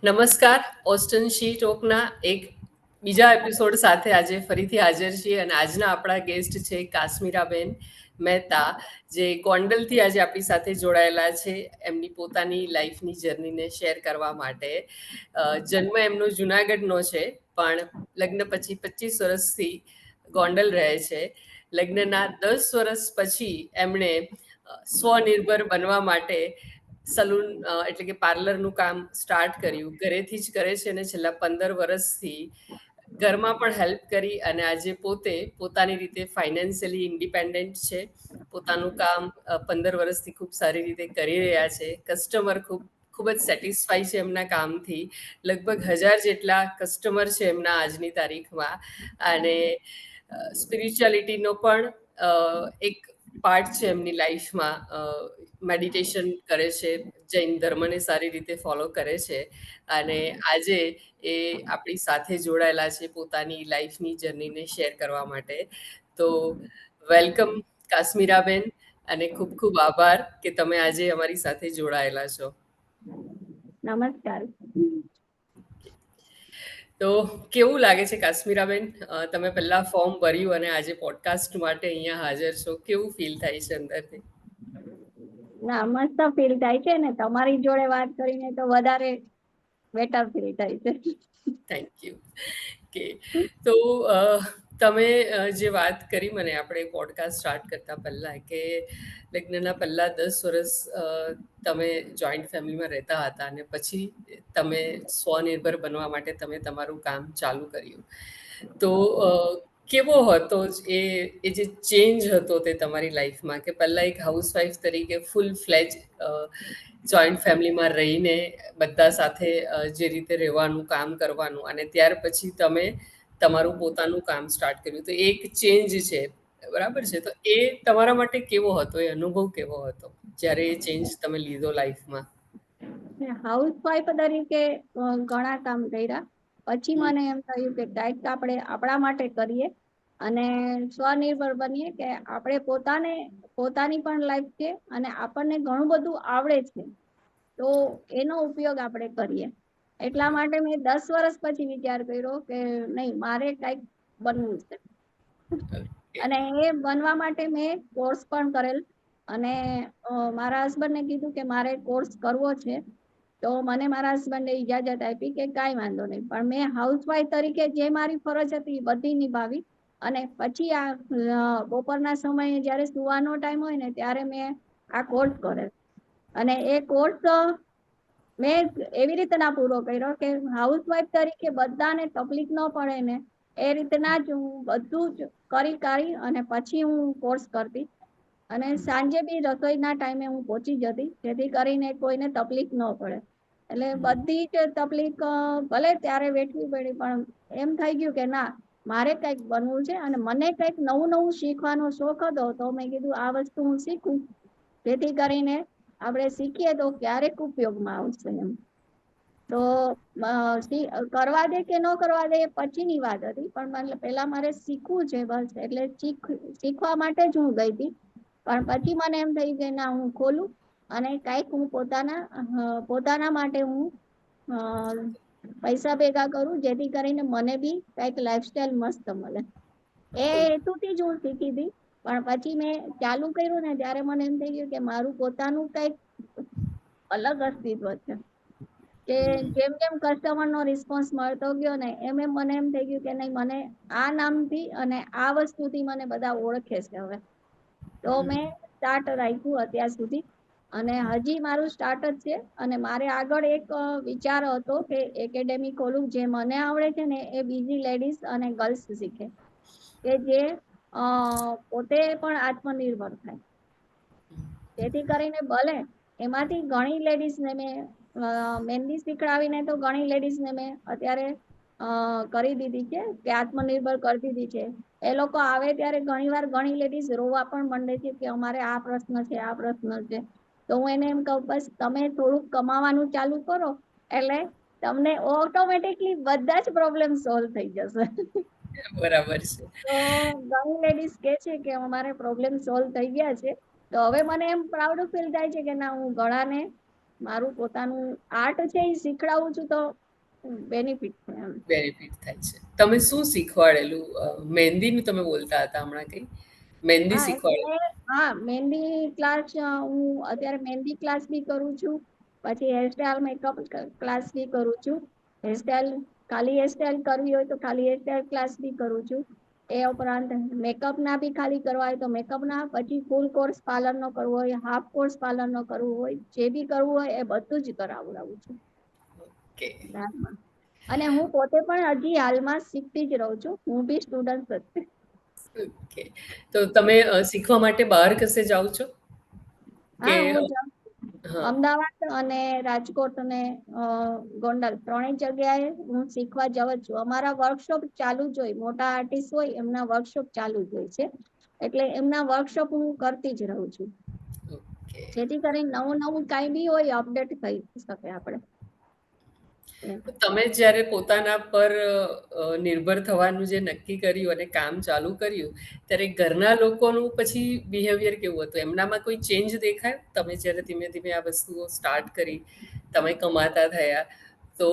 નમસ્કાર. ઓસ્ટન શી ટોકના એક બીજા એપિસોડ સાથે આજે ફરીથી હાજર છીએ અને આજના આપણા ગેસ્ટ છે કાશ્મીરાબેન મહેતા, જે ગોંડલથી આજે આપણી સાથે જોડાયેલા છે એમની પોતાની લાઈફની જર્નીને શેર કરવા માટે. જન્મ એમનો જુનાગઢનો છે, પણ લગ્ન પછી 25 વર્ષથી ગોંડલ રહે છે. લગ્નના 10 વર્ષ પછી એમણે સ્વનિર્ભર બનવા માટે સલૂન એટલે કે પાર્લરનું કામ સ્ટાર્ટ કર્યું. ઘરેથી જ કરે છે અને છેલ્લા 15 વર્ષથી ઘરમાં પણ હેલ્પ કરી અને આજે પોતે પોતાની રીતે ફાઇનાન્શિયલી ઇન્ડિપેન્ડન્ટ છે. પોતાનું કામ 15 વર્ષથી ખૂબ સારી રીતે કરી રહ્યા છે. કસ્ટમર ખૂબ ખૂબ જ સેટિસ્ફાઈ છે એમના કામથી. લગભગ 1000 જેટલા કસ્ટમર છે એમના આજની તારીખમાં. અને સ્પિરિચ્યુઆલિટીનો પણ એક પાર્ટ છે એમની લાઈફમાં. મેડિટેશન કરે છે, જૈન ધર્મને સારી રીતે ફોલો કરે છે અને આજે એ આપણી સાથે જોડાયેલા છે પોતાની લાઈફની જર્નીને શેર કરવા માટે. તો વેલકમ કાશ્મીરાબેન, અને ખૂબ ખૂબ આભાર કે તમે આજે અમારી સાથે જોડાયેલા છો. નમસ્કાર. તો કેવું લાગે છે કાશ્મીરાબેન, તમે પહેલા ફોર્મ ભર્યું અને આજે પોડકાસ્ટ માટે અહીંયા હાજર છો, કેવું ફીલ થાય છે અંદરથી? ના, મસ્ત ફીલ થાય છે ને તમારી જોડે વાત કરીને તો વધારે બેટર ફીલ થાય છે. Thank you. કે તો તમે જે વાત કરી મને આપણે પોડકાસ્ટ સ્ટાર્ટ કરતા પહેલાં, કે લગ્નના પહેલા 10 વર્ષ તમે જોઈન્ટ ફેમિલીમાં રહેતા હતા અને પછી તમે સ્વનિર્ભર બનવા માટે તમે તમારું કામ ચાલુ કર્યું. તો કેવો હતો એ એ જે ચેન્જ હતો તે તમારી લાઈફમાં, કે પહેલાં એક હાઉસવાઈફ તરીકે ફૂલ ફ્લેજ જોઈન્ટ ફેમિલીમાં રહીને બધા સાથે જે રીતે રહેવાનું, કામ કરવાનું, અને ત્યાર પછી તમે તમારું પોતાનું કામ સ્ટાર્ટ કર્યું, તો એક ચેન્જ છે, બરાબર છે? તો એ તમારા માટે કેવો હતો, એ અનુભવ કેવો હતો જ્યારે એ ચેન્જ તમે લીધો લાઈફમાં? હાઉસવાઈફ તરીકે ઘણા કામ કર્યા, પછી મને એમ થયું કે કંઈક આપણે આપણા માટે કરીએ અને સ્વનિર્ભર બનીએ, કે આપણે પોતાની પણ લાઈફ છે અને આપણને ઘણું બધું આવડે છે, તો એનો ઉપયોગ આપણે કરીએ. એટલા માટે મેં 10 વર્ષ પછી વિચાર કર્યો કે નહીં, મારે કંઈક બનવું છે. અને એ બનવા માટે મેં કોર્સ પણ કરેલ અને મારા હસબન્ડને કીધું કે મારે કોર્સ કરવો છે. તો મને મારા હસબન્ડે ઇજાજત આપી કે કાંઈ વાંધો નહીં, પણ મેં હાઉસવાઈફ તરીકે જે મારી ફરજ હતી એ બધી નિભાવી. અને પછી આ બપોરના સમયે જ્યારે સુવાનો ટાઈમ હોય ને ત્યારે મેં આ કોર્સ કરેલ. અને એ કોર્સ મેં એવી રીતના પૂરો કર્યો કે હાઉસવાઈફ તરીકે બધાને તકલીફ ન પડે ને એ રીતના જ હું બધું જ કરી અને પછી હું કોર્સ કરતી. અને સાંજે બી રસોઈના ટાઈમે હું પહોંચી જતી, જેથી કરીને કોઈને તકલીફ ન પડે. એટલે બધી જ તકલીફ ભલે ત્યારે વેઠવી પડી, પણ એમ થઈ ગયું કે ના, મારે કંઈક બનવું છે અને મને કંઈક નવું નવું શીખવાનો શોખ હતો. તો મેં કીધું આ વસ્તુ હું શીખું, જેથી કરીને આપણે શીખીએ તો ક્યારેક ઉપયોગમાં આવશે એમ. તો કરવા દે કે ન કરવા દે એ પછીની વાત હતી, પણ પહેલા મારે શીખવું છે બસ, એટલે શીખવા માટે જ હું ગઈ હતી. પણ પછી મને એમ થયું કે ના, હું ખોલું અને કંઈક હું પોતાના માટે હું પૈસા ભેગા કરું, જેથી કરીને મને બી કંઈક લાઈફસ્ટાઈલ મસ્ત મળે. એ હેતુથી જ હું શીખી હતી. પણ પછી મેં ચાલુ કર્યું ને ત્યારે મને એમ થઈ ગયું કે મારું પોતાનું કંઈક અલગ અસ્તિત્વ છે, કે જેમ જેમ કસ્ટમરનો રિસ્પોન્સ મળતો ગયો ને એમ એમ મને એમ થઈ ગયું કે નહીં, મને આ નામથી અને આ વસ્તુથી મને બધા ઓળખે છે હવે. તો મેં સ્ટાર્ટ રાખ્યું અત્યાર સુધી, અને હજી મારું સ્ટાર્ટ જ છે. અને મારે આગળ એક વિચાર હતો કે એકેડેમી ખોલું, જે મને આવડે છે ને એ બીજી લેડીઝ અને ગર્લ્સ શીખે, કે જે પોતે પણ આત્મનિર્ભર થાય. જેથી કરીને ભલે એમાંથી ઘણી લેડીઝને મેં મહેંદી શીખડાવીને તો ઘણી લેડીઝને મેં અત્યારે કરી દીધી છે, કે આત્મનિર્ભર કરી દીધી છે. એ લોકો આવે ત્યારે ઘણીવાર ઘણી લેડીઝ રોવા પણ માંડે છે કે અમારે આ પ્રશ્ન છે, આ પ્રશ્ન છે. તો હું એને એમ કહું, બસ તમે થોડુંક કમાવાનું ચાલુ કરો એટલે તમને ઓટોમેટિકલી બધા જ પ્રોબ્લેમ સોલ્વ થઈ જશે. બરાબર છે. તો ઘણી લેડીઝ કે છે કે અમારે પ્રોબ્લેમ સોલ્વ થઈ ગયા છે. તો હવે મને એમ પ્રાઉડ ફીલ થાય છે કે ના, હું ઘણાને મારું પોતાનું આર્ટ છે એ શીખડાવું છું તો બેનિફિટ છે એમ. બેનિફિટ થાય છે. તમે શું શીખવાડેલું? મહેંદીનું તમે બોલતા હતા હમણાં કંઈ મહેંદી હા શીખવાડેલું? એટલે હા મહેંદી ક્લાસ હું અત્યારે મહેંદી ક્લાસ બી કરું છું, પછી હેરસ્ટાઈલ મેકઅપ ક્લાસ બી કરું છું. હેરસ્ટાઈલ ખાલી હેરસ્ટાઈલ કરવી હોય તો ખાલી હેરસ્ટાઈલ ક્લાસ બી કરું છું. એ ઉપરાંત મેકઅપ ના બી ખાલી કરવા હોય તો મેકઅપ ના, પછી ફૂલ કોર્સ પાર્લર નો કરવો હોય, હાફ કોર્સ પાર્લર નો કરવો હોય, જે બી કરવું હોય એ બધું જ કરાવડાવું છું કે ક્લાસમાં. અને હું પોતે પણ હજી હાલમાં શીખતી જ રહું છું, હું બી સ્ટુડન્ટ જ. ઓકે. તો તમે શીખવા માટે બહાર કશે જાઓ છો કે? હા હું જાઉં હા. અમદાવાદ અને રાજકોટ અને ગોંડલ ત્રણેય જગ્યાએ હું શીખવા જાઉં જ છું. અમારા વર્કશોપ ચાલુ જ હોય, મોટા આર્ટિસ્ટ હોય એમના વર્કશોપ ચાલુ જ હોય છે, એટલે એમના વર્કશોપ હું કરતી જ રહું છું, ઓકે. જેથી કરીને નવું નવું કાંઈ બી હોય અપડેટ થઈ શકે આપણે એમ. તમે જ્યારે પોતાના પર નિર્ભર થવાનું જે નક્કી કર્યું અને કામ ચાલુ કર્યું, ત્યારે ઘરના લોકોનું પછી બિહેવિયર કેવું હતું? એમનામાં કોઈ ચેન્જ દેખાય તમે જ્યારે ધીમે ધીમે આ વસ્તુઓ સ્ટાર્ટ કરી, તમે કમાતા થયા, તો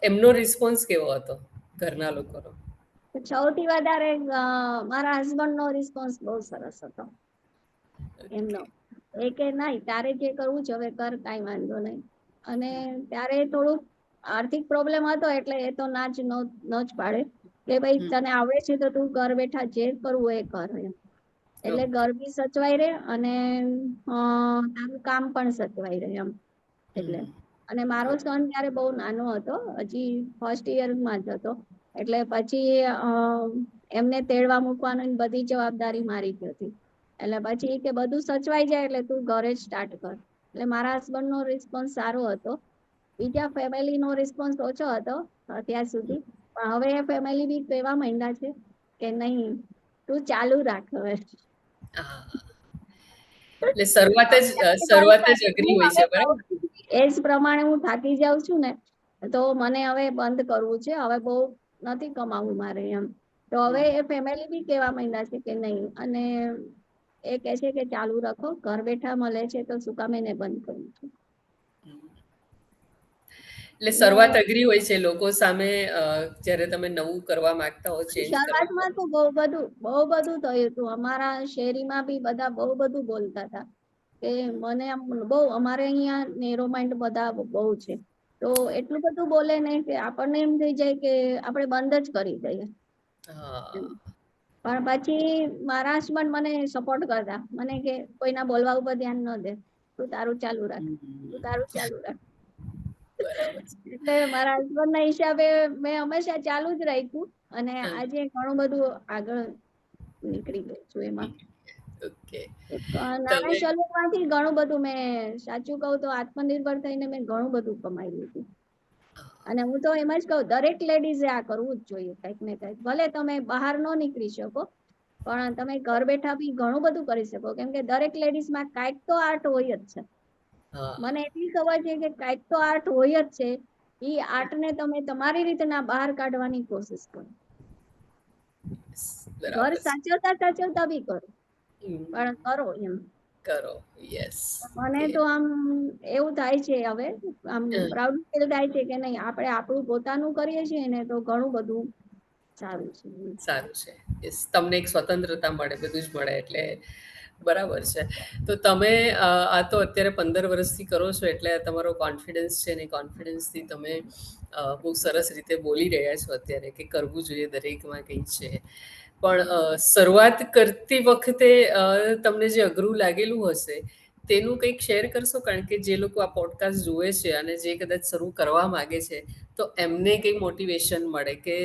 એમનો રિસ્પોન્સ કેવો હતો ઘરના લોકોનો? સૌથી વધારે મારા હસબન્ડ નો રિસ્પોન્સ બહુ સરસ હતો એમનો. ઓકે. એ કે નહીં તારે જે કરવું છે હવે કર, કાંઈ વાંધો નહીં. અને ત્યારે થોડુંક આર્થિક પ્રોબ્લેમ હતો એટલે એ તો ના જ ન જ પાડે કે ભાઈ હમ. તને આવડે છે તો તું ઘર બેઠા જે કરવું એ કર એમ. એટલે ઓકે. ઘર બી સચવાઈ રહે અને તારું કામ પણ સચવાઈ રહે એમ. એટલે હમ. અને મારો સન ત્યારે બહુ નાનો હતો, હજી ફર્સ્ટ યરમાં જ હતો, એટલે પછી એમને તેડવા મૂકવાની બધી જવાબદારી મારી જ હતી. એટલે પછી કે બધું સચવાઈ જાય એટલે તું ઘરે જ સ્ટાર્ટ કર. એટલે મારા હસબન્ડ નો રિસ્પોન્સ સારો હતો. બીજા ફેમિલી નો રિસ્પોન્સ ઓછો હતો અત્યાર સુધી, પણ હવે એ ફેમિલી બી કહેવા માંડ્યા છે કે નહીં તું ચાલુ રાખ હવે. હા. એટલે શરૂઆત જ અઘરી હું હોય હવે છે, બરાબર? એજ પ્રમાણે હું થાકી જાઉં છું ને, તો મને હવે બંધ કરવું છે, હવે બહુ નથી કમાવું મારે એમ. તો હવે એ ફેમિલી બી કેવા માંડ્યા છે કે નહીં, અને એ કે છે કે ચાલુ રાખો, ઘર બેઠા મળે છે તો શું કામ એને બંધ કરવું છે. એટલે ને શરૂઆત અઘરી હોય છે લોકો સામે, જ્યારે તમે નવું કરવા માંગતા હો, ચેન્જ કરવા શરૂઆતમાં તો બહુ બધું થયું હતું. અમારા શેરીમાં બી બધા બહુ બધું બોલતા હતા કે મને આમ બહુ, અમારે અહીંયા નેરો માઇન્ડ બધા બહુ છે, તો એટલું બધું બોલે ને કે આપણને એમ થઈ જાય કે આપણે બંધ જ કરી દઈએ. હા. પણ પછી મારા હસબન્ડ મને સપોર્ટ કરતા, મને કે કોઈના બોલવા ઉપર ધ્યાન ન દે, તું તારું ચાલુ રાખ, તું હમ. તારું ચાલુ રાખ. બરાબર છે. એટલે મારા હસબન્ડ ના હિસાબે મેં હંમેશા ચાલુ જ રાખ્યું અને હા. આજે ઘણું બધું આગળ નીકળી ગયું છું એમાં. ઓકે. નાના તમે સલૂન માંથી ઘણું બધું, મેં સાચું કહું તો આત્મનિર્ભર થઈને મેં ઘણું બધું કમાઈ લીધું. અને હું તો એમ જ કહું દરેક લેડીઝે આ કરવું જ જોઈએ કંઈક ને કંઈક. ભલે તમે બહાર ન નીકળી શકો પણ તમે ઘર બેઠા બી ઘણું બધું કરી શકો, કેમ કે દરેક લેડીઝ માં કાંઈક તો આર્ટ હોય જ છે. હા. મને એટલી ખબર છે કે કાંઈક તો આર્ટ હોય જ છે. ઈ આર્ટ ને તમે તમારી રીતના બહાર કાઢવાની કોશિશ કરો. ઘર બરાબર છે. સાચવતા સાચવતા બી કરો, હમ. પણ કરો એમ. કરો. યસ. મને કે તો આમ એવું થાય છે હવે, આમ પ્રાઉડ ફીલ થાય છે કે નહીં આપણે આપણું પોતાનું કરીએ છીએ ને તો ઘણું બધું સારું છે. સારું છે. યસ, તમને એક સ્વતંત્રતા મળે, બધું જ મળે એટલે બરાબર છે. તો તમે આ તો અત્યારે 15 વર્ષથી કરો છો એટલે તમારો કોન્ફિડન્સ છે ને, કોન્ફિડન્સથી તમે બહુ સરસ રીતે બોલી રહ્યા છો અત્યારે કે કરવું જોઈએ દરેકમાં કંઈક છે. પણ શરૂઆત કરતી વખતે તમને જે અઘરું લાગેલું હશે તેનું કંઈક શેર કરશો? કારણ કે જે લોકો આ પોડકાસ્ટ જુએ છે અને જે કદાચ શરૂ કરવા માગે છે, તો એમને કંઈ મોટિવેશન મળે કે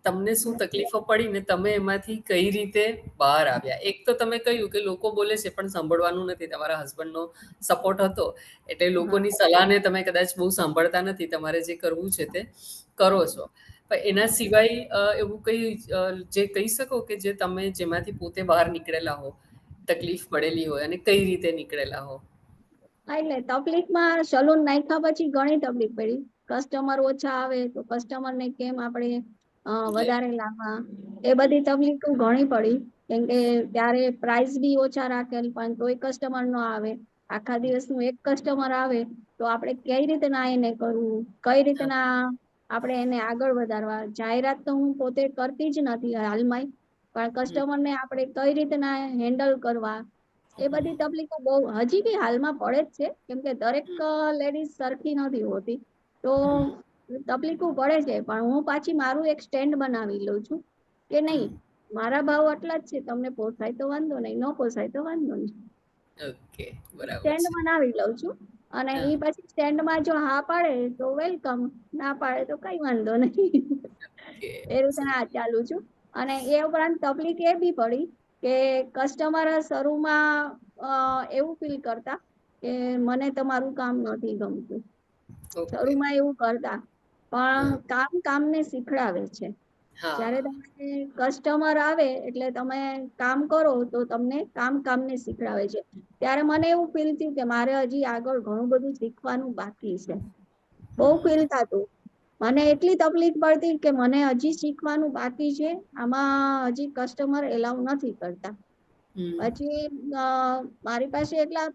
તમને શું તકલીફો પડી ને તમે એમાંથી કઈ રીતે બહાર આવ્યા? એક તો તમે કહ્યું કે લોકો બોલે છે પણ સાંભળવાનું નથી, તમારા હસબન્ડનો સપોર્ટ હતો એટલે હા લોકોની સલાહને તમે કદાચ બહુ સાંભળતા નથી, તમારે જે કરવું છે તે કરો છો. પણ એના સિવાય એવું કંઈ જે કહી શકો કે જે તમે જેમાંથી પોતે બહાર નીકળેલા હો, તકલીફ પડેલી હોય અને કઈ રીતે નીકળેલા હો? એટલે તકલીફમાં સલૂન નાખ્યા પછી ઘણી તકલીફ પડી. કસ્ટમર ઓછા આવે તો કસ્ટમર ને કેમ આપણે વધારે લાવવા, એ બધી તકલીફ ઘણી પડી. કેમ કે ત્યારે પ્રાઇસ બી ઓછા રાખેલ પણ તોય કસ્ટમર ન આવે. આખા દિવસનું એક કસ્ટમર આવે તો આપણે કઈ રીતના એને કરવું, કઈ રીતના આપણે એને આગળ વધારવા. જાહેરાત તો હું પોતે કરતી જ નથી હાલમાં, પણ કસ્ટમરને આપણે કઈ રીતના હેન્ડલ કરવા, એ બધી તકલીફો બહુ હજી બી હાલમાં પડે જ છે, કેમ કે દરેક લેડીઝ સરખી નથી હોતી, તો તકલીફો પડે છે. પણ હું પાછી મારું એક સ્ટેન્ડ બનાવી લઉં છું કે નહીં, મારા ભાવ આટલા જ છે, તમને પોસાય તો વાંધો નહીં, ન પોસાય તો વાંધો નહીં. ઓકે, બરાબર સ્ટેન્ડ છે. બનાવી લઉં છું, અને હા, એ પછી સ્ટેન્ડમાં જો હા પાડે તો વેલકમ, ના પાડે તો કઈ વાંધો નહીં. ઓકે. એ રીતે આ ચાલુ છું. અને એ ઉપરાંત તકલીફ એ બી પડી કે કસ્ટમર શરૂમાં એવું ફીલ કરતા કે મને તમારું કામ નથી ગમતું. ઓકે. શરૂમાં એવું કરતા, પણ હા, કામ કામને શીખડાવે છે. જ્યારે હા. તમે કસ્ટમર આવે એટલે તમે કામ કરો તો તમને કામ કામને શીખડાવે છે. ત્યારે મને એવું ફીલ થયું કે મારે હજી આગળ ઘણું બધું શીખવાનું બાકી છે. બહુ ફીલ થતું. મને એટલી તકલીફ પડતી કે મને હજી શીખવાનું બાકી છે, આમાં હજી કસ્ટમર એલાઉ નથી કરતા. પછી મારી પાસે એટલા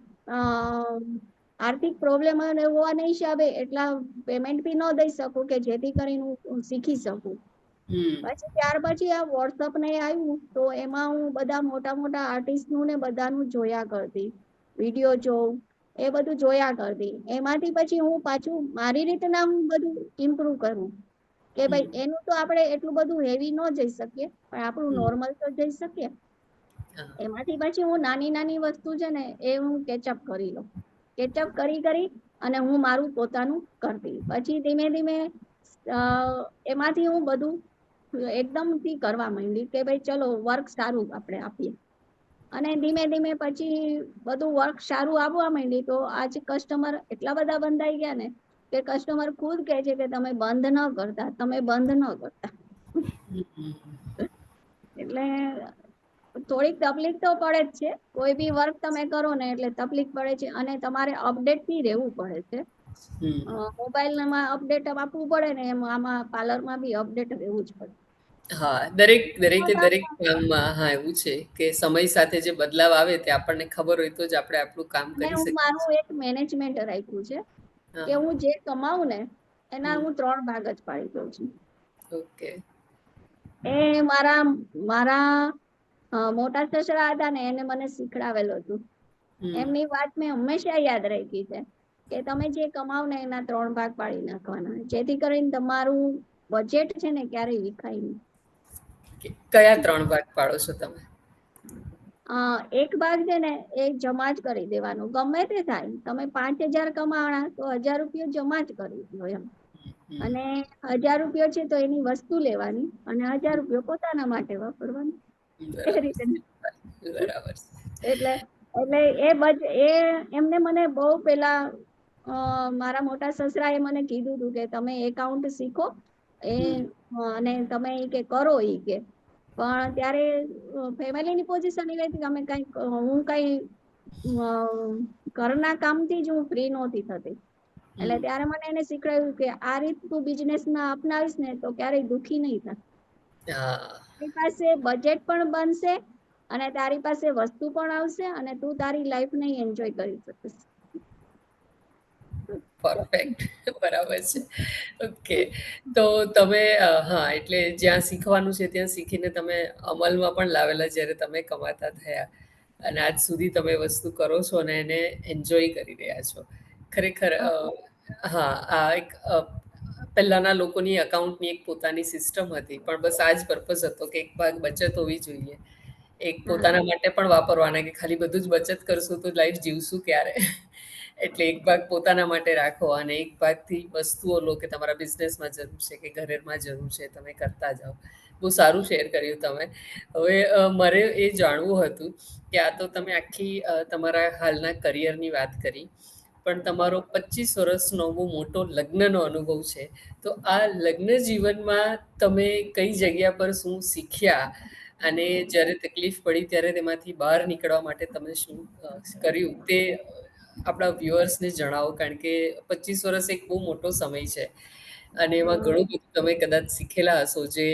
આર્થિક પ્રોબ્લેમ હોવાના હિસાબે એટલા પેમેન્ટ બી ન દઈ શકું કે જેથી કરીને હું શીખી શકું. પછી ત્યાર પછી આ વોટ્સઅપ ને આવ્યું તો એમાં હું બધા મોટા મોટા આર્ટિસ્ટ નું ને બધાનું જોયા કરતી, વિડીયો જોઉં, એ બધું જોયા કરતી. એમાંથી પછી હું પાછું મારી રીતના હું બધું ઇમ્પ્રુવ કરું કે ભાઈ એનું તો આપણે એટલું બધું હેવી ન જઈ શકીએ, પણ આપણું નોર્મલ તો જઈ શકીએ. એમાંથી પછી હું નાની નાની વસ્તુ છે ને એ હું કેચઅપ કરી લઉં. કેચઅપ કરી અને હું મારું પોતાનું કરતી. પછી ધીમે ધીમે એમાંથી હું બધું એકદમ થી કરવા માંડી કે ભાઈ ચલો વર્ક સારું આપણે આપીએ. અને ધીમે ધીમે પછી બધું વર્ક સારું આવવા માંડી તો આજ કસ્ટમર એટલા બધા બંધાઈ ગયા ને કે કસ્ટમર ખુદ કહે છે કે તમે બંધ ન કરતા, તમે બંધ ન કરતા. એટલે થોડીક તકલીફ તો પડે જ છે. કોઈ બી વર્ક તમે કરો ને એટલે તકલીફ પડે છે, અને તમારે અપડેટ થી રહેવું પડે છે. મોબાઈલમાં અપડેટ આપવું પડે ને, એમ આમાં પાર્લરમાં બી અપડેટ રહેવું જ પડે. હા, દરેકે દરેક કામમાં હા એવું છે કે સમય સાથે જે બદલાવ આવે તે આપણને ખબર હોય તો જ આપણે આપણું કામ અને કરી હું શકીએ મારું છીએ. એક મેનેજમેન્ટ રાખ્યું છે કે હા. હું જે કમાવું ને એના હમ. હું 3 ભાગ જ પાડી દઉં છું. ઓકે. એ મારા મારા મોટા સસરા હતા ને એને મને શીખડાવેલું હતું. હમ. એમની વાત મેં હંમેશા યાદ રાખી છે કે તમે જે કમાવ ને એના 3 ભાગ પાડી નાખવાના, જેથી કરીને તમારું બજેટ છે ને ક્યારેય વિખાય નહીં. કયા 3 ભાગ પાડો છો તમે? એક ભાગ છે ને એ જમા જ કરી દેવાનું, ગમે તે થાય. તમે 5,000 કમાણા તો 1,000 રૂપિયા જમા જ કરી દો એમ. હમ. અને 1,000 રૂપિયા છે તો એની વસ્તુ લેવાની, અને 1,000 રૂપિયા પોતાના માટે વાપરવાનું. એ બરાબર રીતે. છે. બરાબર છે. એટલે એટલે એ એમને મને બહુ પેલા મારા મોટા સસરા એ મને કીધું હતું કે તમે એકાઉન્ટ શીખો એ હમ. અને તમે ઈ કે કરો ઈ કે. પણ ત્યારે ફેમિલીની પોઝિશન એવી હતી કે અમે કઈ હું કઈ ઘરના કામથી જ હું ફ્રી નહોતી થતી. એટલે હમ. ત્યારે મને એને શીખવાડ્યું કે આ રીત તું બિઝનેસમાં અપનાવીશ ને તો ક્યારેય દુખી નહીં થાય. હા. તારી પાસે બજેટ પણ બનશે, અને તારી પાસે વસ્તુ પણ આવશે, અને તું તારી લાઈફને એન્જોય કરી શકીશ. પરફેક્ટ. બરાબર છે. ઓકે. તો તમે હા, એટલે જ્યાં શીખવાનું છે ત્યાં શીખીને તમે અમલમાં પણ લાવેલા જ્યારે તમે કમાતા થયા. અને આજ સુધી તમે વસ્તુ કરો છો અને એને એન્જોય કરી રહ્યા છો. ખરેખર હા, આ એક પહેલાના લોકોની અકાઉન્ટની એક પોતાની સિસ્ટમ હતી, પણ બસ આ જ પર્પઝ હતો કે એક ભાગ બચત હોવી જોઈએ. એક પોતાના માટે પણ વાપરવાના કે ખાલી બધું જ બચત કરશું તો લાઈફ જીવશું ક્યારે? એટલે એક ભાગ પોતાના માટે રાખો અને એક ભાગથી વસ્તુઓ લો કે તમારા બિઝનેસમાં જરૂર છે કે ઘરેમાં જરૂર છે, તમે કરતા જાઓ. બહુ સારું શેર કર્યું તમે. હવે મારે એ જાણવું હતું કે આ તો તમે આખી તમારા હાલના કરિયરની વાત કરી, પણ તમારો 25 વર્ષનો બહુ મોટો લગ્નનો અનુભવ છે. તો આ લગ્ન જીવનમાં તમે કઈ જગ્યા પર શું શીખ્યા? અને જ્યારે તકલીફ પડી ત્યારે તેમાંથી બહાર નીકળવા માટે તમે શું કર્યું તે આપણા વ્યુઅર્સને જણાવો, કારણ કે 25 વર્ષ એક બહુ મોટો સમય છે અને એમાં ઘણું બધું તમે કદાચ શીખેલા હશો જે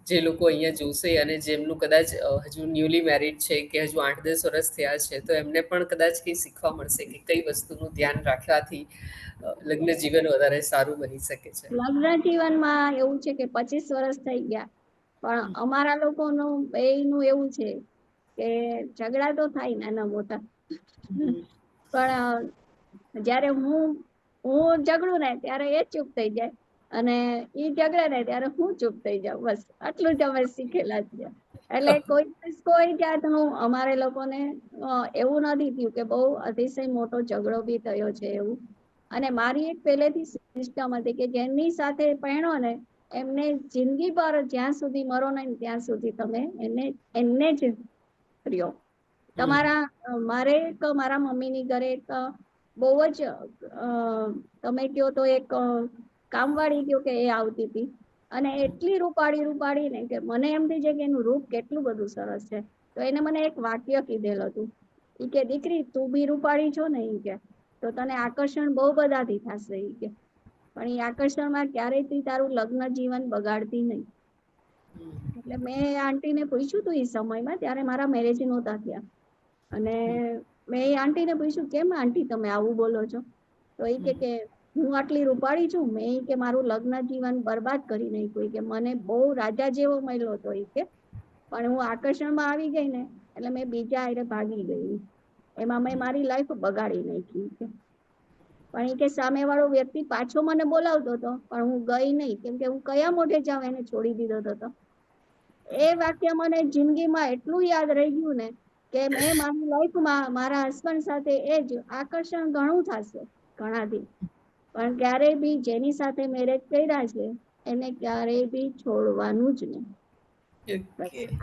જે લોકો અહીંયા જોશે અને જેમનું કદાચ હજુ ન્યૂલી મેરિડ છે કે હજુ 8-10 વર્ષ થયા છે, તો એમને પણ કદાચ કંઈ શીખવા મળશે કે કઈ વસ્તુનું ધ્યાન રાખવાથી લગ્ન જીવન વધારે સારું બની શકે છે. લગ્ન જીવનમાં એવું છે કે 25 વર્ષ થઈ ગયા, પણ અમારા લોકોનું બેયનું એવું છે કે ઝઘડા તો થાય નાના મોટા, પણ જ્યારે હું ઝઘડું ને ત્યારે એ ચૂપ થઈ જાય અને ઈ ઝઘડે ને ત્યારે હું ચૂપ થઈ જાઉં. બસ આટલું જ અમે શીખેલા છીએ. એટલે કોઈ જાતનું અમારે લોકોને એવું નથી થયું કે બહુ અતિશય મોટો ઝઘડો બી થયો છે એવું. અને મારી એક પહેલેથી સિસ્ટમ હતી કે જેની સાથે પહેણો ને એમને જિંદગી પર જ્યાં સુધી મરો ને ત્યાં સુધી તમે એને જ રહ્યો. તમારા મારે એક મારા મમ્મીની ઘરે એક બહુ જ તમે કયો તો એક કામવાળી કયો કે એ આવતી હતી અને એટલી રૂપાળી ને કે મને એમ થઈ જાય કે એનું રૂપ કેટલું બધું સરસ છે. તો એને મને એક વાક્ય કીધેલું હતું, ઈ કે દીકરી તું બી રૂપાળી છો ને, ઈ કે તો તને આકર્ષણ બહુ બધાથી થશે, ઈ કે પણ એ આકર્ષણમાં ક્યારેય તું તારું લગ્ન જીવન બગાડતી નહીં. એટલે મેં આંટીને પૂછ્યું હતું એ સમયમાં, ત્યારે મારા મેરેજ નહોતા થયા, અને મેં એ આંટીને પૂછ્યું કેમ આંટી તમે આવું બોલો છો? તો એ કે હું આટલી રૂપાળી છું, મેં કે મારું લગ્ન જીવન બરબાદ કરી નાખ્યું, કે મને બહુ રાજા જેવો મળ્યો હતો એ કે પણ હું આકર્ષણમાં આવી ગઈ ને એટલે મેં બીજા આરે ભાગી ગઈ, એમાં મેં મારી લાઈફ બગાડી નાખી કે પણ એ કે સામે વાળો વ્યક્તિ પાછો મને બોલાવતો હતો પણ હું ગઈ નહીં, કેમ કે હું કયા મોઢે જાઉં, એને છોડી દીધો હતો. એ વાક્ય મને જિંદગીમાં એટલું યાદ રહી ગયું ને કે મેં મારી લાઈફમાં મારા હસબન્ડ સાથે એ જ આકર્ષણ ઘણું થશે ઘણાથી, પણ ક્યારેય બી જેની સાથે મેરેજ કર્યા છે એને ક્યારેય બી છોડવાનું જ નહીં.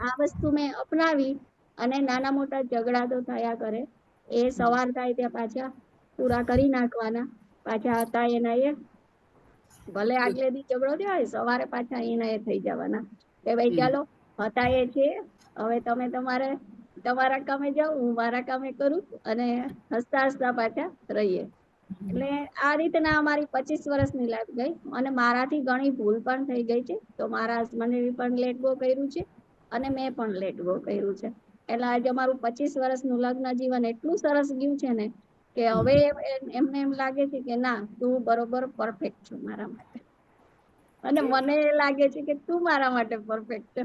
આ વસ્તુ મેં અપનાવી અને નાના મોટા ઝઘડા તો થયા કરે, એ સવાર થાય ત્યાં પાછા પૂરા કરી નાખવાના, પાછા હતા એના એ ભલે આગલે દી ઝઘડો થયો હોય સવારે પાછા એના એ થઈ જવાના કે ભાઈ ચાલો હતા એ છે, હવે તમે તમારા કામે જાઓ, હું મારા કામે કરું અને હસતા હસતા પાછા રહીએ. એટલે આ રીતના અમારી 25 વર્ષની લાઈફ ગઈ અને મારાથી ઘણી ભૂલ પણ થઈ ગઈ છે, તો મારા હસબન્ડે પણ લેટ ગો કર્યું છે અને મેં પણ લેટ ગો કર્યું છે. એટલે આજે અમારું 25 વર્ષનું લગ્ન જીવન એટલું સરસ ગયું છે ને કે હવે એમને એમ લાગે છે કે ના તું બરોબર પરફેક્ટ છો મારા માટે, અને મને લાગે છે કે તું મારા માટે પરફેક્ટ છે.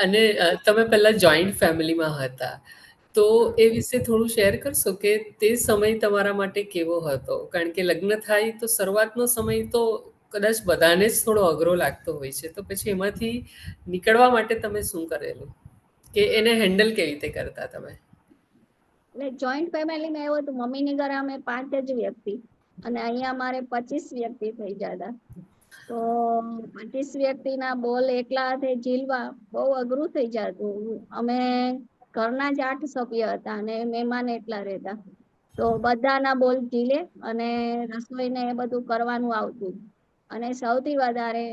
અને તમે પહેલા જોઈન્ટ ફેમિલીમાં હતા, તો એ વિશે થોડું શેર કરશો કે તે સમય તમારા માટે કેવો હતો? કારણ કે લગ્ન થાય તો શરૂઆતનો સમય તો કદાચ બધાને જ થોડો અઘરો લાગતો હોય છે, તો પછી એમાંથી નીકળવા માટે તમે શું કરેલું કે એને હેન્ડલ કેવી રીતે કરતા તમે? એટલે જોઈન્ટ ફેમિલીમાં એવું હતું, મમ્મીની ઘરે અમે 5 જ વ્યક્તિ અને અહીંયા અમારે 25 વ્યક્તિ થઈ જતા, તો 25 વ્યક્તિના બોલ એકલા હાથે ઝીલવા બહુ અઘરું થઈ જતું. અમે ઘરના જ 8 સભ્ય હતા અને મહેમાન એટલા રહેતા, તો બધાના બોલ ઝીલે અને રસોઈને એ બધું કરવાનું આવતું. અને સૌથી વધારે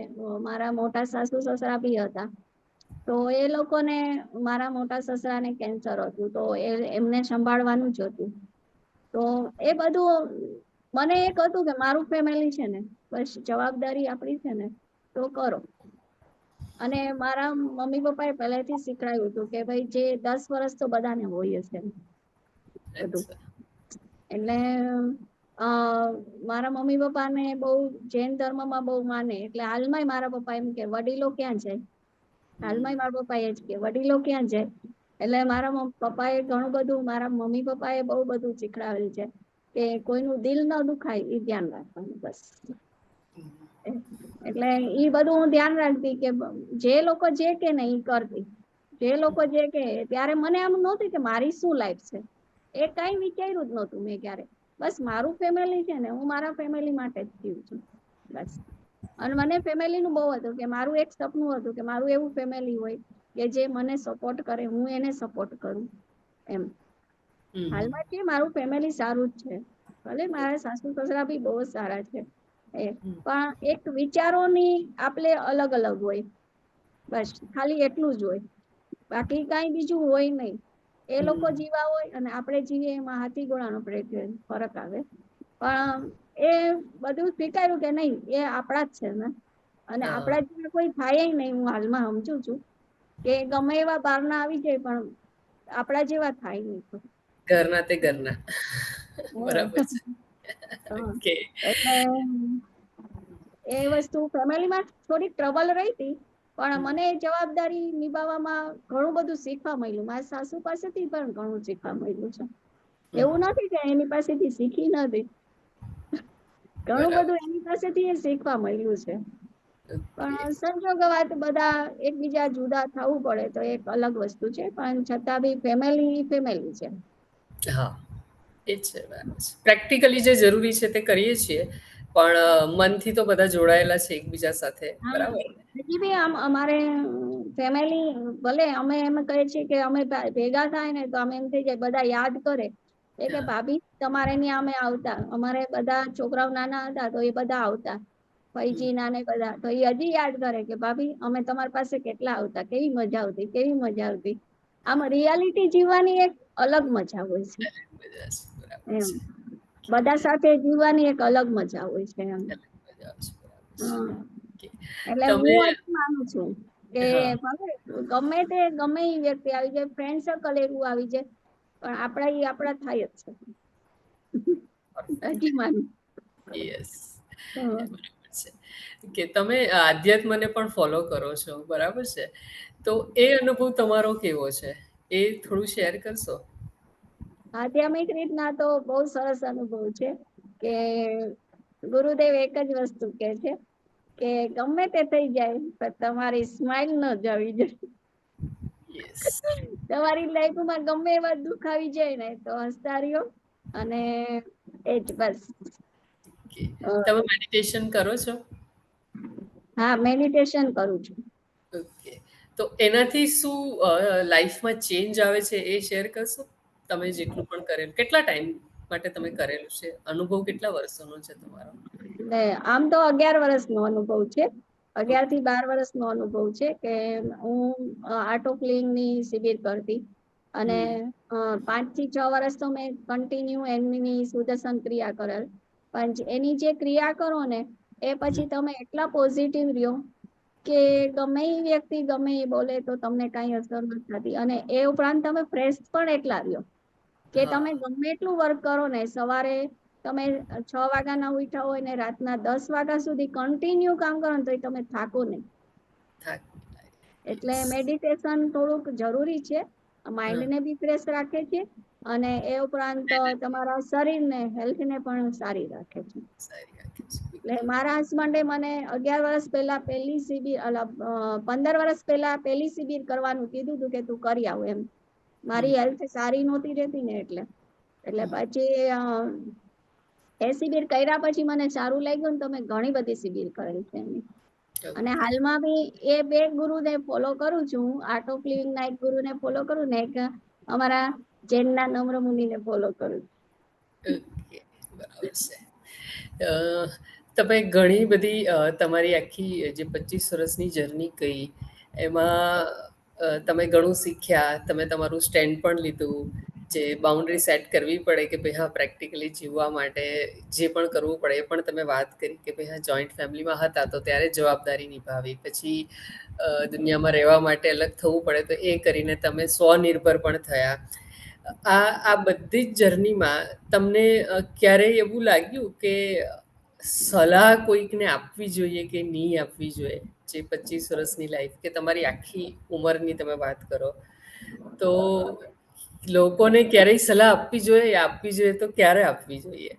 મારા મોટા સાસુ સસરા બી હતા, તો એ લોકોને મારા મોટા સસરાને કેન્સર હતું, તો એમને સંભાળવાનું જ હતું. તો એ બધું મને એક હતું કે મારું ફેમિલી છે ને બસ જવાબદારી આપણી છે ને તો કરો. અને મારા મમ્મી પપ્પાએ પહેલેથી શીખવાડ્યું હતું કે ભાઈ જે 10 વર્ષ તો બધાને હોય છે બધું. એટલે મારા મમ્મી પપ્પાને બહુ જૈન ધર્મમાં બહુ માને, એટલે હાલમાં મારા પપ્પા એમ કે વડીલો ક્યાં જાય, હાલમાં મારા પપ્પા એ જ કે વડીલો ક્યાં જાય. એટલે મારા પપ્પાએ ઘણું બધું, મારા મમ્મી પપ્પાએ બહુ બધું શીખડાવેલ છે કે કોઈનું દિલ ન દુખાય એ ધ્યાન રાખવાનું બસ. એટલે ઈ બધું હું ધ્યાન રાખતી કે જે લોકો જે કે ને ઈ કરતી, જે લોકો જે કે. ત્યારે મને આમ નહોતું કે મારી શું લાઈફ છે, એ કઈ વિચાર્યું જ નહોતું મેં ક્યારે. બસ મારું ફેમિલી છે ને હું મારા ફેમિલી માટે જ જીવું છું બસ. અને મને ફેમિલીનું બહુ હતું કે મારું એક સપનું હતું કે મારું એવું ફેમિલી હોય કે જે મને સપોર્ટ કરે, હું એને સપોર્ટ કરું એમ. હાલમાં કે મારું ફેમિલી સારું જ છે, ભલે મારા સાસુ સસરા બી બહુ સારા છે, પણ એક વિચારોની આપણે અલગ અલગ હોય બસ, ખાલી એટલું જ હોય, બાકી કઈ બીજું હોય નહીં. એ લોકો જીવા હોય અને આપણે જીવીએ એમાં હાથી ઘોડાનો ફરક આવે. પણ એ બધું સ્વીકાર્યું કે નહીં એ આપણા જ છે ને, અને હા, આપણા જેવા કોઈ થાય નહીં. હું હાલમાં સમજુ છું કે ગમે એવા બહારના આવી જાય પણ આપણા જેવા થાય નહીં. ઘરના તે ઘરના. બરાબર છે. હા. ઓકે. એટલે એ વસ્તુ ફેમિલીમાં થોડીક ટ્રબલ રહી હતી, પણ મને જવાબદારી નિભાવવામાં ઘણું બધું શીખવા મળ્યું. મારા સાસુ પાસેથી પણ ઘણું શીખવા મળ્યું છે. એવું નથી કે એની પાસેથી શીખી નથી, ઘણું બરાબર. બધું એની પાસેથી શીખવા મળ્યું છે. ઓકે. પણ સંજોગોવાત બધા એકબીજા જુદા થવું પડે તો એક અલગ વસ્તુ છે, પણ છતાં બી ફેમિલી ફેમિલી છે. હા, એ જ છે. બરાબર છે. પ્રેક્ટિકલી જે જરૂરી છે તે કરીએ છીએ, પણ મનથી તો બધા જોડાયેલા છે એકબીજા સાથે. હા, બરાબર ને? હજી બી આમ અમારે ફેમિલી ભલે અમે એમ કહીએ છીએ કે અમે ભેગા થાય ને તો અમે એમ થઈ જાય, બધા યાદ કરે કે હા, ભાભી તમારે ત્યાં અમે આવતા, અમારે બધા છોકરાઓ નાના હતા તો એ બધા આવતા, ફઈજી નાને બધા, તો એ હજી યાદ કરે કે ભાભી અમે તમારી પાસે કેટલા આવતા, કેવી મજા આવતી, કેવી મજા આવતી. આમ રિયાલિટી જીવવાની એક અલગ મજા હોય છે. બધા છે. બરાબર એમ છે. બધા સાથે જીવવાની એક અલગ મજા હોય છે એમ. મજા આવશે. બરાબર છે. હા. ઓકે. એટલે તમે હું હજી માનું છું કે હા, ભલે ગમે તે ગમે એ વ્યક્તિ આવી જાય, ફ્રેન્ડ સર્કલ એવું આવી જાય, પણ આપણા થાય જ છે. પરફેક્ટ. હજી માનું. યસ. હા. બરાબર છે. કે તમે આધ્યાત્મને પણ ફોલો કરો છો, બરાબર છે? તો એ અનુભવ તમારો કેવો છે? એ થોડું શેર કરશો? આધ્યાત્મિક રીતના તો બહુ સરસ અનુભવ છે કે ગુરુદેવ એક જ વસ્તુ કે છે કે ગમે તે થઈ જાય પણ તમારી સ્માઈલ ન જવી જોઈએ. યસ. તમારી લાઈફમાં ગમે એવા દુઃખ આવી જાય ને તો હસતા રહ્યો, અને એ જ બસ. ઓકે. તમે મેડિટેશન કરો છો? હા, મેડિટેશન કરું છું. ઓકે. તો એનાથી શું લાઈફમાં ચેન્જ આવે છે એ શેર કરશો? તમે જેટલું પણ કરેલું, કેટલા ટાઈમ માટે તમે કરેલું છે? અનુભવ કેટલા વર્ષોનો છે તમારો? એટલે આમ તો 11 વર્ષનો અનુભવ છે. 11 થી 12 વર્ષનો અનુભવ છે કે હું આર્ટ ઓફ લિવિંગની શિબિર કરતી, અને હમ. 5 થી 6 વર્ષ તો મેં કન્ટિન્યુ એમની સુદર્શન ક્રિયા કરેલ. પણ એની જે ક્રિયા કરો ને એ પછી તમે એટલા પોઝિટિવ રહ્યો કે ગમે એ વ્યક્તિ ગમે એ બોલે તો તમને કઈ અસર નથી થતી, અને એ ઉપરાંત તમે ફ્રેશ પણ એટલા રહ્યો કે હા. તમે ગમે એટલું વર્ક કરો ને, સવારે તમે 6 વાગ્યાના ઉઠ્યા હોય ને રાતના 10 વાગ્યા સુધી કન્ટિન્યુ કામ કરો ને તો તમે થાકો નહીં. થાક. એટલે યસ. મેડિટેશન થોડુંક જરૂરી છે, હા. માઇન્ડને બી ફ્રેશ રાખે છે, અને એ ઉપરાંત તમારા શરીરને હેલ્થને પણ સારી રાખે છે. સારી રાખે છે. એટલે મારા હસબન્ડે મને 11 વર્ષ પહેલા પહેલી શિબિર, 15 વર્ષ પહેલા પહેલી શિબિર કરવાનું કીધું હતું કે તું કરી આવ એમ. મારી હેલ્થ સારી નહોતી રહેતી ને એટલે પછી એ શિબિર કર્યા પછી મને સારું લાગ્યું ને તો મેં ઘણી બધી શિબિર કરેલી છે એમની. અને ઓકે. હાલમાં બી એ બે ગુરુને ફોલો કરું છું. આર્ટ ઓફ લિવિંગ ના એક ગુરુને ફોલો કરું ને એક અમારા જૈનના નમ્ર મુનિને ફોલો કરું છું. ઓકે. બરાબર છે. તમે ઘણી બધી તમારી આખી જે 25 વર્ષની જર્ની કહી, એમાં તમે ઘણું શીખ્યા, તમે તમારું સ્ટેન્ડ પણ લીધું, જે બાઉન્ડ્રી સેટ કરવી પડે કે ભાઈ હા પ્રેક્ટિકલી જીવવા માટે જે પણ કરવું પડે એ પણ તમે વાત કરી કે ભાઈ હા જોઈન્ટ ફેમિલીમાં હતા તો ત્યારે જવાબદારી નિભાવી, પછી દુનિયામાં રહેવા માટે અલગ થવું પડે તો એ કરીને તમે સ્વનિર્ભર પણ થયા. આ બધી જ જર્નીમાં તમને ક્યારેય એવું લાગ્યું કે સલાહ કોઈકને આપવી જોઈએ કે નહીં આપવી જોઈએ? જે 25 વર્ષની લાઈફ કે તમારી આખી ઉંમરની તમે વાત કરો, તો લોકોને ક્યારેય સલાહ આપવી જોઈએ? આપવી જોઈએ તો ક્યારે આપવી જોઈએ?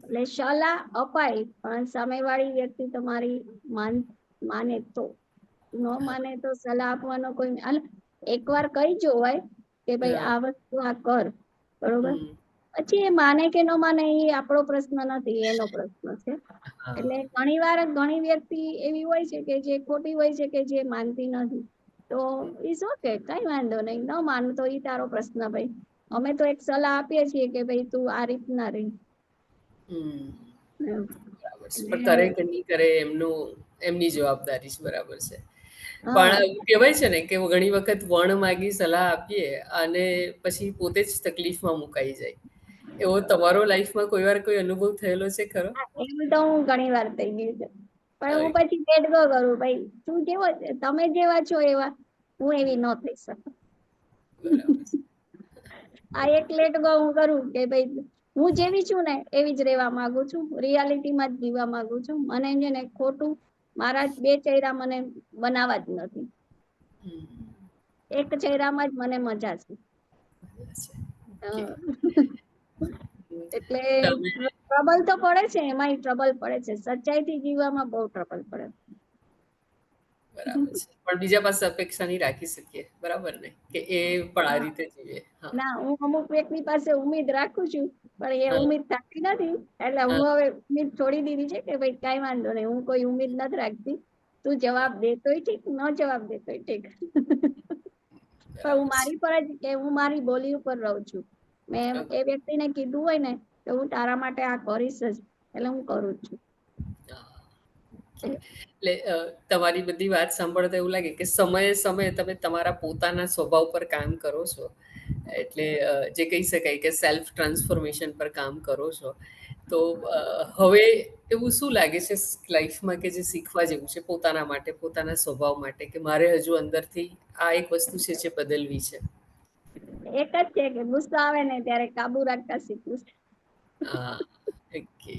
એટલે સલાહ અપાય પણ સામેવાળી વ્યક્તિ તમારી માને તો. ન માને તો સલાહ આપવાનો કોઈ, એકવાર કહી જોવાય કે ભાઈ હા. આ વસ્તુ આ કર, બરોબર. હમ. પછી એ માને કે ન માને એ આપણો પ્રશ્ન નથી, એનો પ્રશ્ન છે. હા. એટલે ઘણી વાર ઘણી વ્યક્તિ એવી હોય છે કે જે ખોટી હોય છે કે જે માનતી નથી, તો ઈસ ઓકે, કઈ વાંધો નહીં, ન માન તો ઈ તારો પ્રશ્ન ભાઈ. અમે તો એક સલાહ આપીએ છીએ કે ભાઈ તું આ રીતના રહી. હમ. એમ. બરાબર છે. પણ એટલે કરે કે નહીં કરે એમની જવાબદારી છે. બરાબર છે. હા, પણ એવું કહેવાય છે ને કે ઘણી વખત વણ માગી સલાહ આપીએ અને પછી પોતે જ તકલીફમાં મુકાઈ જાય. એવો તમારો લાઈફમાં કોઈ વાર કોઈ અનુભવ થયેલો છે ખરો? એમ તો હું ઘણી વાર થઈ ગઈ છે. પણ હું પછી લેટ ગો કરું, ભાઈ તું જેવો તમે જેવા છો એવા હું એવી ન થઈ શકું. આ એક લેટ ગો હું કરું કે ભાઈ હું જેવી છું ને એવી જ રહેવા માંગુ છું, રિયાલિટીમાં જ જીવવા માંગુ છું. મને છે ને ખોટું મારા બે ચહેરા મને બનાવવા જ નથી. એક ચહેરામાં જ મને મજા છે. એટલે ટ્રબલ તો પડે છે, એમાંય ટ્રબલ પડે છે. સચ્ચાઈથી જીવવામાં બહુ ટ્રબલ પડે. બરાબર છે. પણ બીજા પાસે અપેક્ષા નહીં રાખી શકીએ, બરાબર ને, કે એ પણ આ રીતે જીવે. ના, હું અમુક વ્યક્તિ પાસે ઉમ્મીદ રાખું છું, પણ એ ઉમ્મીદ થતી નથી. એટલે હું હવે ઉમ્મીદ છોડી દીધી છે કે ભાઈ કઈ વાંધો નહીં, હું કોઈ ઉમ્મીદ નથી રાખતી. તું જવાબ દેતોય ઠીક, ન જવાબ દેતોય ઠીક. પણ હું મારી પર જ કે હું મારી બોલી ઉપર રહું છું. મેં એ વ્યક્તિને કીધું હોય ને કે હું તારા માટે આ કરીશ જ, એટલે હું કરું જ છું. એટલે તમારી બધી વાત સાંભળતા એવું લાગે કે સમયે સમયે તમે તમારા પોતાના સ્વભાવ પર કામ કરો છો. એટલે જે કહી શકાય કે સેલ્ફ ટ્રાન્સફોર્મેશન પર કામ કરો છો. તો હવે એવું શું લાગે છે લાઈફમાં કે જે શીખવા જેવું છે પોતાના માટે, પોતાના સ્વભાવ માટે, કે મારે હજુ અંદરથી આ એક વસ્તુ છે જે બદલવી છે? એક જ છે કે ગુસ્સો આવે ને ત્યારે કાબુ રાખતા શીખવું છે. હા, ઓકે.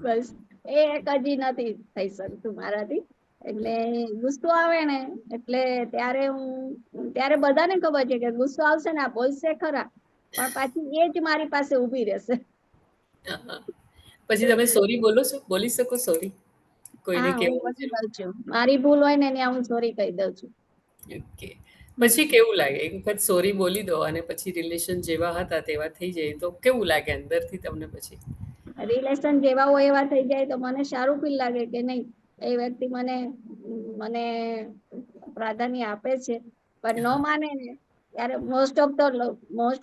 બસ એ એક હજી નથી થઈ શકતું મારાથી. એટલે ગુસ્સો આવે ને એટલે ત્યારે બધાને ખબર છે કે ગુસ્સો આવશે ને આ બોલશે ખરા, પણ પાછી એ જ મારી પાસે ઊભી રહેશે. પછી તમે સોરી બોલો છો? બોલી શકો સોરી કોઈને હા, હું કહેવાની બોલી જરૂર? દઉં છું. મારી ભૂલ હોય ને ત્યાં હું સોરી કહી દઉં છું. ઓકે. પછી કેવું લાગે એક વખત સોરી બોલી દો અને પછી રિલેશન જેવા હતા તેવા થઈ જાય તો કેવું લાગે અંદરથી તમને પછી? રિલેશન જેવા હોય એવા થઈ જાય તો મને સારું ફીલ લાગે કે નહીં, એ વ્યક્તિ મને મને પ્રાધાન્ય આપે છે. પણ ન માને ને ત્યારે મોસ્ટ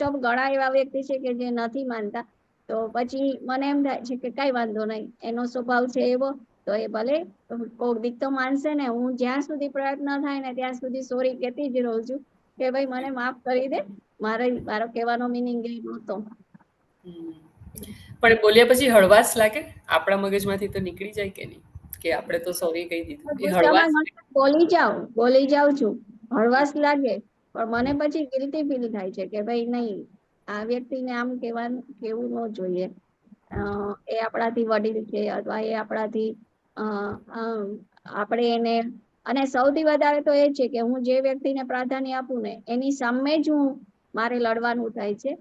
ઓફ ઘણા એવા વ્યક્તિ છે કે જે નથી માનતા. તો પછી મને એમ થાય છે કે કઈ વાંધો નહીં, એનો સ્વભાવ છે એવો, તો એ ભલે કોક દીક તો માનશે ને. હું જ્યાં સુધી પ્રયત્ન થાય ને ત્યાં સુધી સોરી કહેતી જ રહું છું કે ભાઈ મને માફ કરી દે, મારો કહેવાનો મિનિંગ એ નહોતો. પણ બોલ્યા પછી હળવાશ લાગે આપણા મગજમાંથી? તો નીકળી જાય કે નહીં કે આપણે તો સોરી કહી દીધું, એ ગુસ્સામાં હળવાશ? બોલી જાઉં છું, હળવાશ લાગે, પણ મને પછી ગિલ્ટી ફીલ થાય છે કે ભાઈ નહીં, આ વ્યક્તિને આમ કેવું ન જોઈએ. એ આપણાથી વડીલ છે અથવા એ આપણાથી આપણે એને, અને સૌથી વધારે તો એ છે કે હું જે વ્યક્તિને પ્રાધાન્ય આપું ને એની સામે જ મારે લડવાનું થાય છે.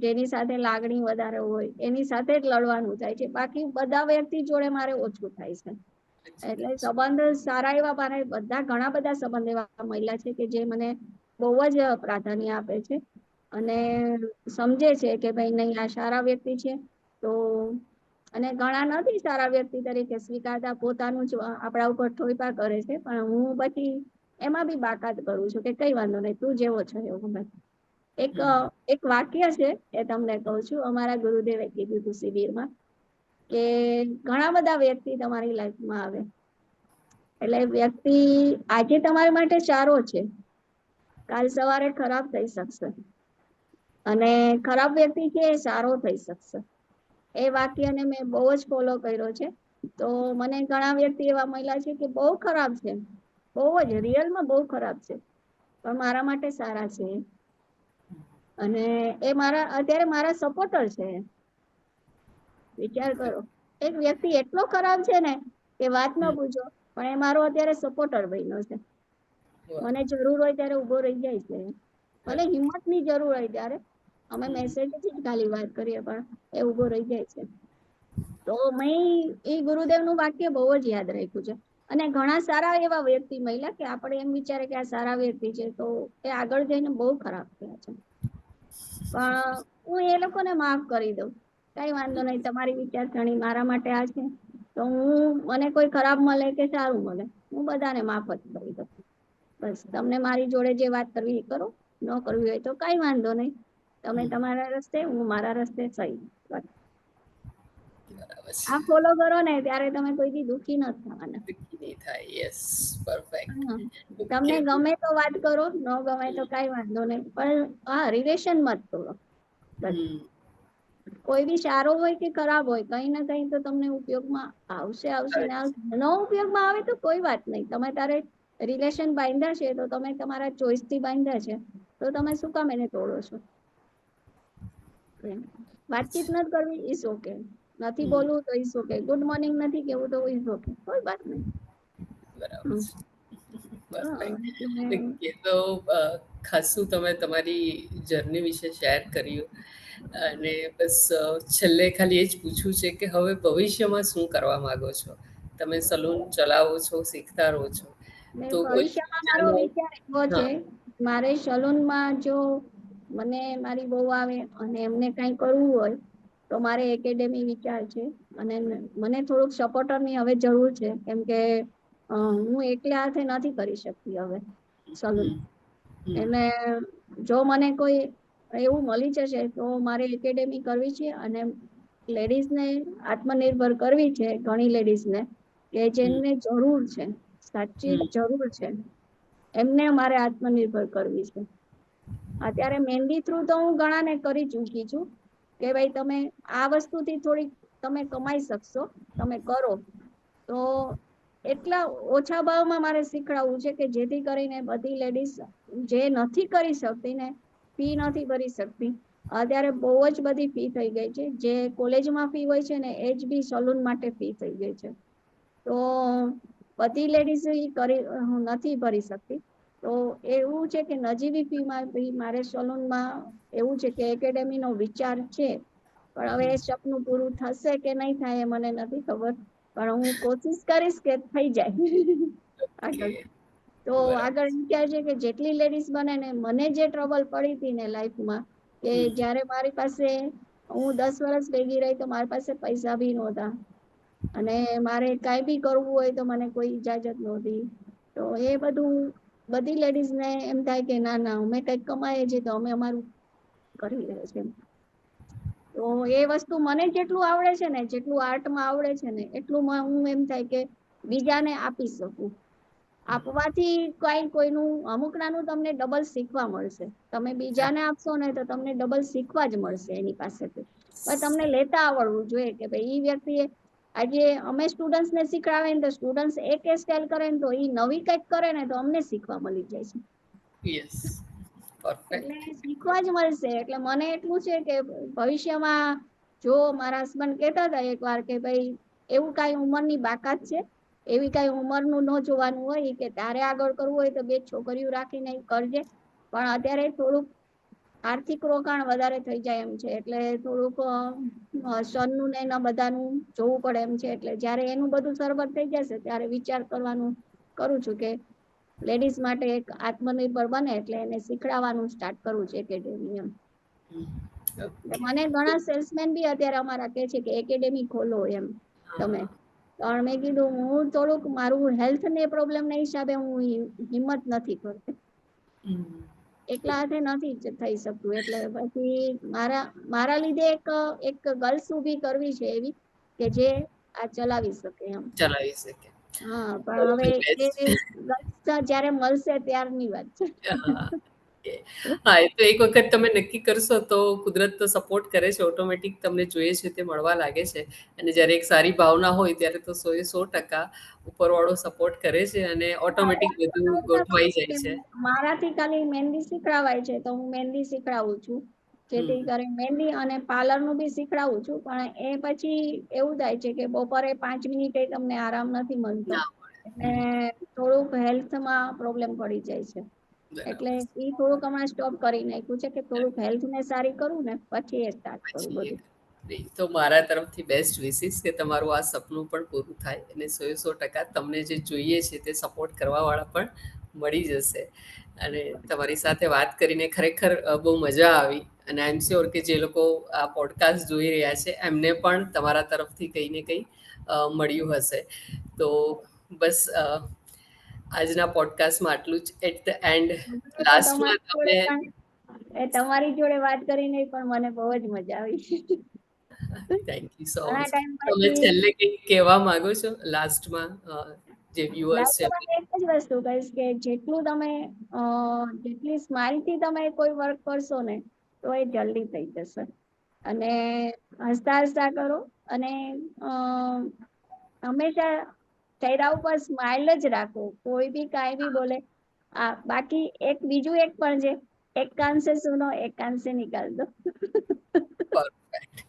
જેની સાથે લાગણી વધારે હોય એની સાથે જ લડવાનું થાય છે. બાકી બધા વ્યક્તિ જોડે મારે ઓછું થાય છે. એટલે સંબંધ સારા એવા મારે ઘણા બધા સંબંધ એવા મહિલા છે કે જે મને બહુ જ પ્રાધાન્ય આપે છે અને સમજે છે કે ભાઈ નહીં, આ સારા વ્યક્તિ છે. તો અને ઘણા નથી સારા વ્યક્તિ તરીકે સ્વીકારતા, પોતાનું જ આપણા ઉપર ઠોપા કરે છે. પણ હું પછી એમાં બી બાકાત કરું છું કે કઈ વાંધો નહીં, તું જેવો છો એવું. એક વાક્ય છે એ તમને કહું છું, અમારા ગુરુદેવે કીધું હતું શિબિરમાં, કે ઘણા બધા વ્યક્તિ તમારી લાઈફમાં આવે એટલે વ્યક્તિ આજે તમારી માટે સારો છે, કાલ સવારે ખરાબ થઈ શકશે, અને ખરાબ વ્યક્તિ છે એ સારો થઈ શકશે. એ વાક્યને મેં બહુ જ ફોલો કર્યો છે. તો મને ઘણા વ્યક્તિ એવા મહિલા છે કે બહુ ખરાબ છે, બહુ જ રિયલમાં બહુ ખરાબ છે, પણ મારા માટે સારા છે. અને એ અત્યારે મારા સપોર્ટર છે. વિચાર કરો, એક વ્યક્તિ એટલો ખરાબ છે ને કે વાત ન પૂછો, પણ એ મારો અત્યારે સપોર્ટર બન્યો છે. મને જરૂર હોય ત્યારે ઉભો રહી જાય છે. ભલે હિંમત ની જરૂર હોય ત્યારે અમે મેસેજ થી જ ખાલી વાત કરીએ, પણ એ ઉભો રહી જાય છે. તો મેં એ ગુરુદેવ નું વાક્ય બહુ જ યાદ રાખ્યું છે. અને ઘણા સારા એવા વ્યક્તિ મહિલા કે આપણે એમ વિચારે કે આ સારા વ્યક્તિ છે તો એ આગળ જઈને બહુ ખરાબ થયા છે. પણ હું એ લોકોને માફ કરી દઉં, કઈ વાંધો નહીં, તમારી વિચારસરણી મારા માટે આ છે તો મને કોઈ ખરાબ મળે કે સારું મળે, હું બધાને માફ જ કરી દઉં. બસ તમને મારી જોડે જે વાત કરવી એ કરો, ન કરવી હોય તો કઈ વાંધો નહીં, તમે તમારા રસ્તે, હું મારા રસ્તે. સહી. આ ફોલો કરો ને ત્યારે તમે કોઈથી દુખી ન થવાના. નહીં થાય. Yes, perfect. તમને ગમે તો વાત કરો, ન ગમે તો કઈ વાંધો નહીં, પણ હા રિલેશન મત તોડો. કોઈ બી સારો હોય કે ખરાબ હોય, કઈ ના કઈ તો તમને ઉપયોગમાં આવશે ને આવશે. ન ઉપયોગમાં આવે તો કોઈ વાત નહીં. તમે તારે રિલેશન બાંધ્યા છે તો તમે તમારા ચોઈસ થી બાંધ્યા છે, તો તમે શું કામ એને તોડો છો? વાતચીત નથી કરવી ઇઝ ઓકે, નથી બોલવું તો ઇઝ ઓકે, ગુડ મોર્નિંગ નથી કેવું તો ઇઝ ઓકે, કોઈ વાત નહીં. બરાબર છે. એટલે એ તો ખાસું તમે તમારી જર્ની વિશે શેર કર્યું. અને બસ છેલ્લે ખાલી એ જ પૂછવું છે કે હવે ભવિષ્યમાં શું કરવા માંગો છો? તમે સલૂન ચલાવો છો, શીખતા રહો છો, તો કોઈ ભવિષ્યમાં મારો ફ્યુચરમાં વિચાર એવો છે, મારે સલૂનમાં જો મને મારી બહુ આવે અને એમને કઈ કરવું હોય તો મારે એકેડેમી વિચાર છે. અને મને થોડુંક સપોર્ટરની હવે જરૂર છે, કેમ કે હું એકલા હાથે નથી કરી શકતી હવે સલૂન. એટલે જો મને કોઈ એવું મળી જશે તો મારે એકેડેમી કરવી છે અને લેડીઝને આત્મનિર્ભર કરવી છે. ઘણી લેડીઝને કે જેમને જરૂર છે, સાચી જરૂર છે, એમને મારે આત્મનિર્ભર કરવી છે. અત્યારે મહેંદી થ્રુ તો હું ઘણાને કરી ચૂકી છું કે ભાઈ તમે આ વસ્તુથી થોડીક તમે કમાઈ શકશો, તમે કરો. તો એટલા ઓછા ભાવમાં મારે શીખડાવવું છે કે જેથી કરીને બધી લેડીઝ જે નથી કરી શકતી ને, ફી નથી ભરી શકતી, અત્યારે બહુ જ બધી ફી થઈ ગઈ છે. જે કોલેજમાં ફી હોય છે ને એ જ બી સલૂન માટે ફી થઈ ગઈ છે. તો બધી લેડીઝ કરી નથી ભરી શકતી. તો એવું છે કે નજીવી ફીમાં મારે સલૂનમાં એવું છે કે એકેડેમી નો વિચાર છે. પણ હવે એ સપનું પૂરું થશે કે નહીં થાય એ મને નથી ખબર, પણ હું કોશિશ કરીશ કે થઈ જાય આગળ. તો આગળ વિચાર છે કે જેટલી લેડીઝ બને ને, મને જે ટ્રબલ પડી હતી ને લાઈફમાં, કે જયારે મારી પાસે હું 10 વર્ષ ભેગી રહી તો મારી પાસે પૈસા બી નહોતા અને મારે કઈ બી કરવું હોય તો મને કોઈ ઈજાજત નહોતી. તો એ બધું બધી લેડીઝ ને એમ થાય કે ના ના અમે કઈક કમાઈએ છીએ તો અમે અમારું કરી લે છે. તો એ વસ્તુ મને જેટલું આવડે છે ને, જેટલું આર્ટમાં આવડે છે ને, એટલું હું એમ થાય કે બીજાને આપી શકું. આપવાથી કઈ કોઈનું અમુક નાનું તમને ડબલ શીખવા મળશે. તમે બીજાને આપશો ને તો તમને ડબલ શીખવા જ મળશે એની પાસેથી. પણ તમને લેતા આવડવું જોઈએ કે ભાઈ ઈ વ્યક્તિએ આજે અમે સ્ટુડન્ટ્સ ને શીખડાવે ને તો સ્ટુડન્ટ એક સ્ટાઇલ કરે ને તો ઈ નવી કઈક કરે ને તો અમને શીખવા મળી જાય છે. Yes, perfect. એટલે શીખવા જ મળશે. એટલે મને એટલું છે કે ભવિષ્યમાં જો મારા હસબન્ડ કેતા હતા એક વાર કે ભાઈ એવું કઈ ઉંમરની બાકાત છે, એવી કઈ ઉંમરનું ન જોવાનું હોય કે તારે આગળ કરવું હોય તો બે છોકરીઓ રાખીને કરજે, પણ અત્યારે થોડુંક આર્થિક રોકાણ વધારે થઈ જાય એમ છે. એટલે થોડુંક સનનું ને એના બધાનું જોવું પડે એમ છે. એટલે જયારે એનું બધું સરભર થઈ જશે ત્યારે વિચાર કરવાનું કરું છું કે લેડીઝ માટે એક આત્મનિર્ભર બને એટલે એને શીખડાવવાનું સ્ટાર્ટ કરવું છે એકેડેમી એમ. મને ઘણા સેલ્સમેન બી અત્યારે અમારા કે છે કે એકેડેમી ખોલો એમ તમે. પણ મેં કીધું હું થોડુંક મારું હેલ્થ ને પ્રોબ્લેમ ના હિસાબે હું હિંમત નથી કરતી. એકલા હાથે નથી થઈ શકતું. એટલે પછી મારા લીધે એક ગર્લ્સ ઉભી કરવી છે એવી કે જે આ ચલાવી શકે એમ. ચલાવી શકે. હા, પણ હવે એ બેસ્ટ. ગર્લ્સ જયારે મળશે ત્યારની વાત છે. હા, એ તો એક વખત તમે નક્કી કરશો તો કુદરત તો સપોર્ટ કરે છે, ઓટોમેટિક તમને જોઈએ છે તે મળવા લાગે છે. અને જ્યારે એક સારી ભાવના હોય ત્યારે તો 100% ઉપરવાળો સપોર્ટ કરે છે અને ઓટોમેટિક બધું ગોઠવાઈ જાય છે. મારાથી ખાલી મહેંદી શીખડાવાય છે તો હું મહેંદી શીખડાવું છું. જેથી કરી મહેંદી અને પાર્લર નું બી શીખડાવું છું. પણ એ પછી એવું થાય છે કે બપોરે 5 મિનિટે તમને આરામ નથી મળતો. ના એટલે થોડુંક હેલ્થમાં પ્રોબ્લેમ પડી જાય છે. એટલે બરાબર. ઈ થોડુંક હમણાં સ્ટોપ કરી નાખ્યું છે કે થોડુંક હેલ્થ ને સારી કરું ને પછી એ સ્ટાર્ટ કરું પછી બધું. નહીં તો મારા તરફથી બેસ્ટ વિશિસ કે તમારું આ સપનું પણ પૂરું થાય અને 100% તમને જે જોઈએ છે તે સપોર્ટ કરવાવાળા પણ મળી જશે. અને તમારી સાથે વાત કરીને ખરેખર બહુ મજા આવી. અને આઈ એમ શ્યોર કે જે લોકો આ પોડકાસ્ટ જોઈ રહ્યા છે એમને પણ તમારા તરફથી કંઈ ને કંઈ મળ્યું હશે. તો બસ આજના પોડકાસ્ટમાં આટલું જ. એટ ધ એન્ડ લાસ્ટમાં તમે તમારી જોડે વાત કરીને પણ મને બહુ જ મજા આવી. થેન્ક યુ સો ઘણા મચ. ટાઈમ તમે પછી છેલ્લે કંઈક કહેવા માંગો છો લાસ્ટમાં જે વ્યુઅર્સ છે એમને? એક જ વસ્તુ કહીશ કે જેટલું તમે જેટલી સ્માઇલ થી તમે કોઈ વર્ક કરશો ને તો એ જલ્દી થઈ જશે. અને હસતા હસતા કરો અને હંમેશા ચહેરા ઉપર સ્માઇલ જ રાખો, કોઈ બી કાંઈ બી બોલે. બાકી એક બીજું એક પણ છે, એક કાન સે સુનો એક કાન સે નિકાલ દો. Perfect.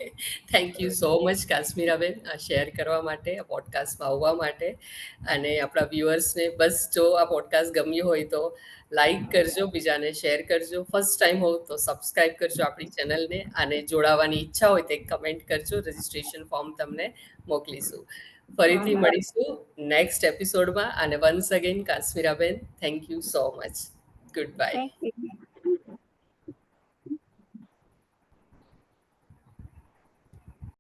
Thank you so much Kashmiraben આ શેર કરવા માટે, આ પોડકાસ્ટમાં આવવા માટે. અને આપણા વ્યુઅર્સને બસ જો આ પોડકાસ્ટ ગમ્યું હોય તો લાઈક કરજો, બીજાને શેર કરજો, ફર્સ્ટ ટાઈમ હો તો સબસ્ક્રાઈબ કરજો આપણી ચેનલને, અને જોડાવાની ઈચ્છા હોય તો એક કમેન્ટ કરજો, રજિસ્ટ્રેશન ફોર્મ તમને મોકલીશું. ફરીથી મળીશું નેક્સ્ટ એપિસોડમાં. અને once again Kashmiraben, thank you so much. Good bye. Thank you.